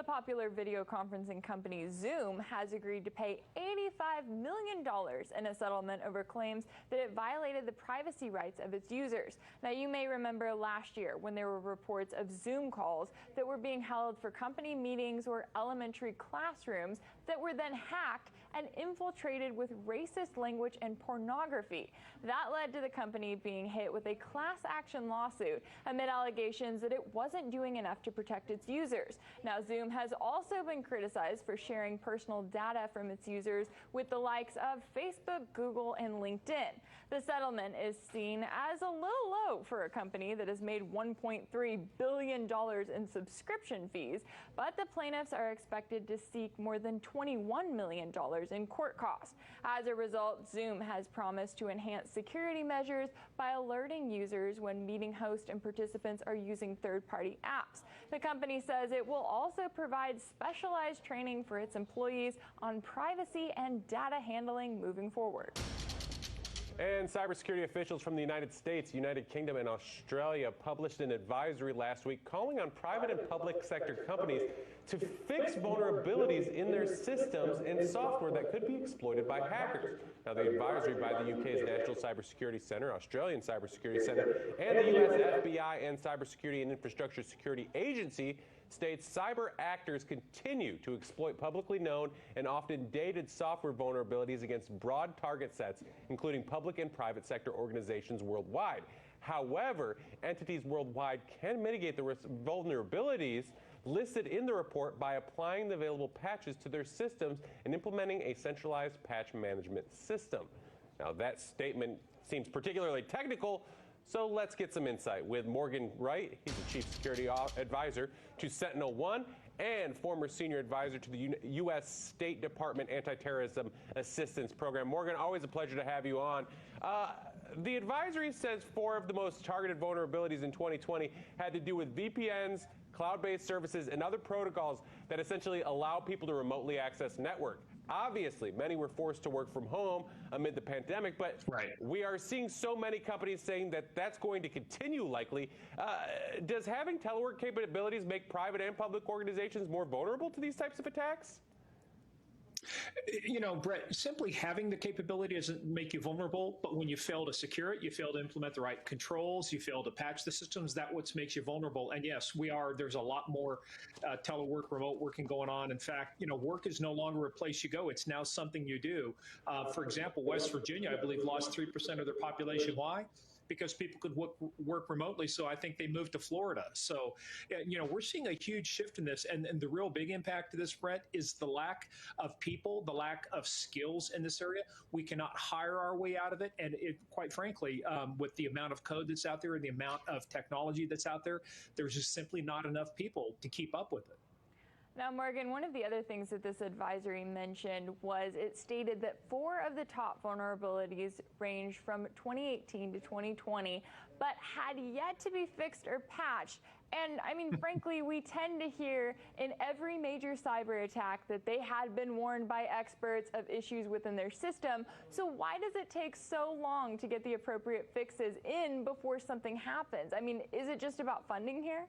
popular video conferencing company Zoom has agreed to pay $85 million in a settlement over claims that it violated the privacy rights of its users. Now, you may remember last year when there were reports of Zoom calls that were being held for company meetings or elementary classrooms that were then hacked and infiltrated with racist language and pornography. That led to the company being hit with a class action lawsuit amid allegations that it wasn't doing enough to protect its users. Now, Zoom has also been criticized for sharing personal data from its users with the likes of Facebook, Google, and LinkedIn. The settlement is seen as a little low for a company that has made $1.3 billion in subscription fees, but the plaintiffs are expected to seek more than $21 million in court costs. As a result, Zoom has promised to enhance security measures by alerting users when meeting hosts and participants are using third-party apps. The company says it will also provide specialized training for its employees on privacy and data handling moving forward. And cybersecurity officials from the United States, United Kingdom, and Australia published an advisory last week calling on private and public sector companies to fix vulnerabilities in their systems and software that could be exploited by hackers. Now, the advisory by the UK's National Cybersecurity Centre, Australian Cybersecurity Centre, and the US FBI and Cybersecurity and Infrastructure Security Agency states cyber actors continue to exploit publicly known and often dated software vulnerabilities against broad target sets, including public and private sector organizations worldwide. However, entities worldwide can mitigate the vulnerabilities listed in the report by applying the available patches to their systems and implementing a centralized patch management system. Now, that statement seems particularly technical, so let's get some insight with Morgan Wright. He's the Chief Security Advisor to SentinelOne and former Senior Advisor to the U.S. State Department Anti-Terrorism Assistance Program. Morgan, always a pleasure to have you on. The advisory says 4 of the most targeted vulnerabilities in 2020 had to do with VPNs, cloud-based services, and other protocols that essentially allow people to remotely access network. Obviously, many were forced to work from home amid the pandemic, but we are seeing so many companies saying that that's going to continue likely. Does having telework capabilities make private and public organizations more vulnerable to these types of attacks? You know, Brett, simply having the capability doesn't make you vulnerable, but when you fail to secure it, you fail to implement the right controls, you fail to patch the systems, that's what makes you vulnerable. And yes, there's a lot more telework, remote working going on. In fact, you know, work is no longer a place you go. It's now something you do. For example, West Virginia, I believe, lost 3% of their population. Why? Because people could work remotely, so I think they moved to Florida. So, you know, we're seeing a huge shift in this, and the real big impact to this, Brett, is the lack of people, the lack of skills in this area. We cannot hire our way out of it, and quite frankly, with the amount of code that's out there and the amount of technology that's out there, there's just simply not enough people to keep up with it. Now, Morgan, one of the other things that this advisory mentioned was it stated that 4 of the top vulnerabilities ranged from 2018 to 2020, but had yet to be fixed or patched. And I mean, frankly, we tend to hear in every major cyber attack that they had been warned by experts of issues within their system. So why does it take so long to get the appropriate fixes in before something happens? I mean, is it just about funding here?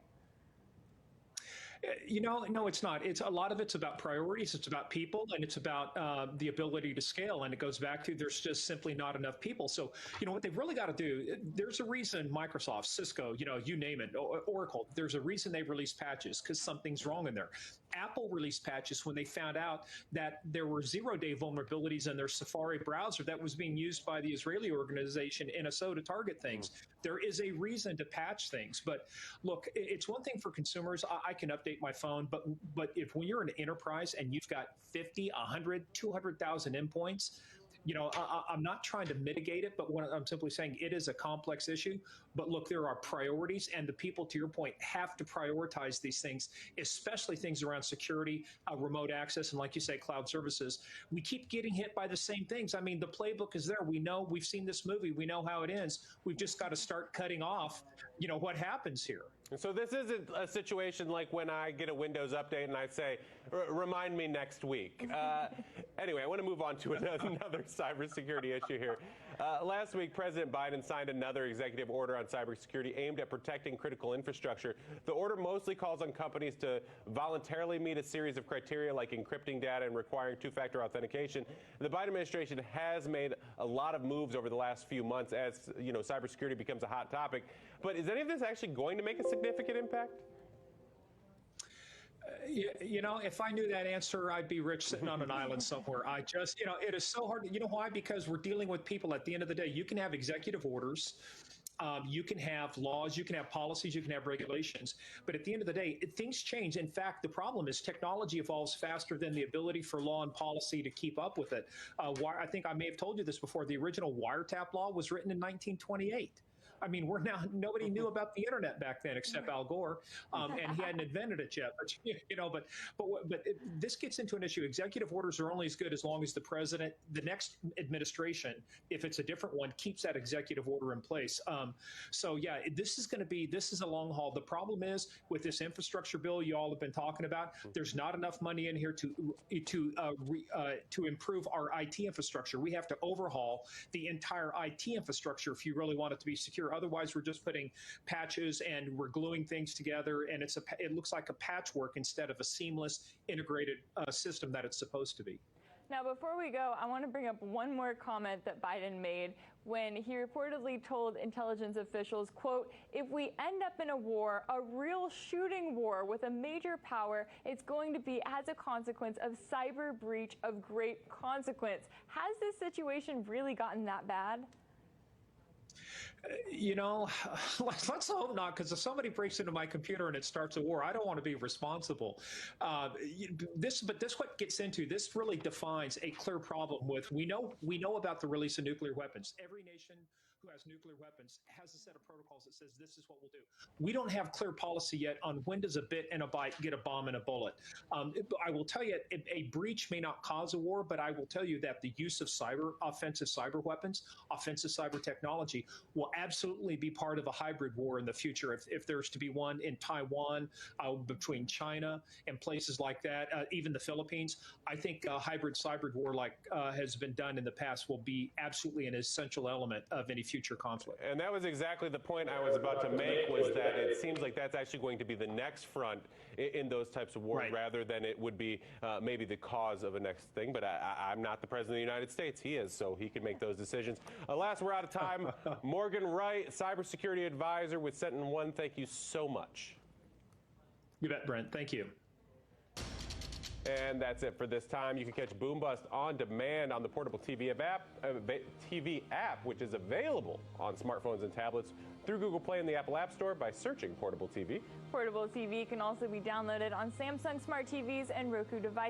You know, no, it's not. A lot of it's about priorities. It's about people, and it's about the ability to scale. And it goes back to there's just simply not enough people. So, you know, what they've really got to do, there's a reason Microsoft, Cisco, you know, you name it, Oracle, there's a reason they released patches because something's wrong in there. Apple released patches when they found out that there were 0-day vulnerabilities in their Safari browser that was being used by the Israeli organization NSO to target things. There is a reason to patch things. But look, it's one thing for consumers. I can update my phone, but when you're an enterprise and you've got 50, 100, 200,000 endpoints, you know, I'm not trying to mitigate it, but I'm simply saying it is a complex issue. But look, there are priorities, and the people, to your point, have to prioritize these things, especially things around security, remote access, and like you say, cloud services. We keep getting hit by the same things. I mean, the playbook is there. We know, we've seen this movie. We know how it ends. We've just got to start cutting off, you know, what happens here. So this isn't a situation like when I get a Windows update and I say, remind me next week. Anyway, I want to move on to another cybersecurity issue here. Last week, President Biden signed another executive order on cybersecurity aimed at protecting critical infrastructure. The order mostly calls on companies to voluntarily meet a series of criteria like encrypting data and requiring two-factor authentication. The Biden administration has made a lot of moves over the last few months as, cybersecurity becomes a hot topic. But is any of this actually going to make a significant impact? If I knew that answer, I'd be rich sitting on an island somewhere. It is so hard. You know why? Because we're dealing with people at the end of the day. You can have executive orders. You can have laws, you can have policies, you can have regulations. But at the end of the day, things change. In fact, the problem is technology evolves faster than the ability for law and policy to keep up with it. I think I may have told you this before. The original wiretap law was written in 1928. I mean, nobody knew about the internet back then except Al Gore, and he hadn't invented it yet. But this gets into an issue. Executive orders are only as good as long as the next administration, if it's a different one, keeps that executive order in place. This is a long haul. The problem is with this infrastructure bill you all have been talking about, there's not enough money in here to improve our IT infrastructure. We have to overhaul the entire IT infrastructure if you really want it to be secure. Otherwise, we're just putting patches and we're gluing things together, and it looks like a patchwork instead of a seamless, integrated system that it's supposed to be. Now, before we go, I want to bring up one more comment that Biden made when he reportedly told intelligence officials, quote, "If we end up in a war, a real shooting war with a major power, it's going to be as a consequence of cyber breach of great consequence." Has this situation really gotten that bad? Let's hope not, because if somebody breaks into my computer and it starts a war, I don't want to be responsible. This what gets into, this really defines a clear problem with, we know about the release of nuclear weapons. Every nation who has nuclear weapons has a set of protocols that says this is what we'll do. We don't have clear policy yet on when does a bit and a byte get a bomb and a bullet. I will tell you, a breach may not cause a war, but I will tell you that the use of offensive cyber weapons, offensive cyber technology will absolutely be part of a hybrid war in the future. If there's to be one in Taiwan, between China and places like that, even the Philippines, I think a hybrid cyber war like has been done in the past will be absolutely an essential element of any future conflict. And that was exactly the point I was about to make, was that it seems like that's actually going to be the next front in those types of wars, rather than it would be maybe the cause of a next thing. But I'm not the President of the United States. He is, so he can make those decisions. Alas, we're out of time. Morgan Wright, cybersecurity advisor with SentinelOne, thank you so much. You bet, Brent. Thank you. And that's it for this time. You can catch Boom Bust on demand on the Portable TV app, which is available on smartphones and tablets through Google Play and the Apple App Store by searching Portable TV. Portable TV can also be downloaded on Samsung Smart TVs and Roku devices.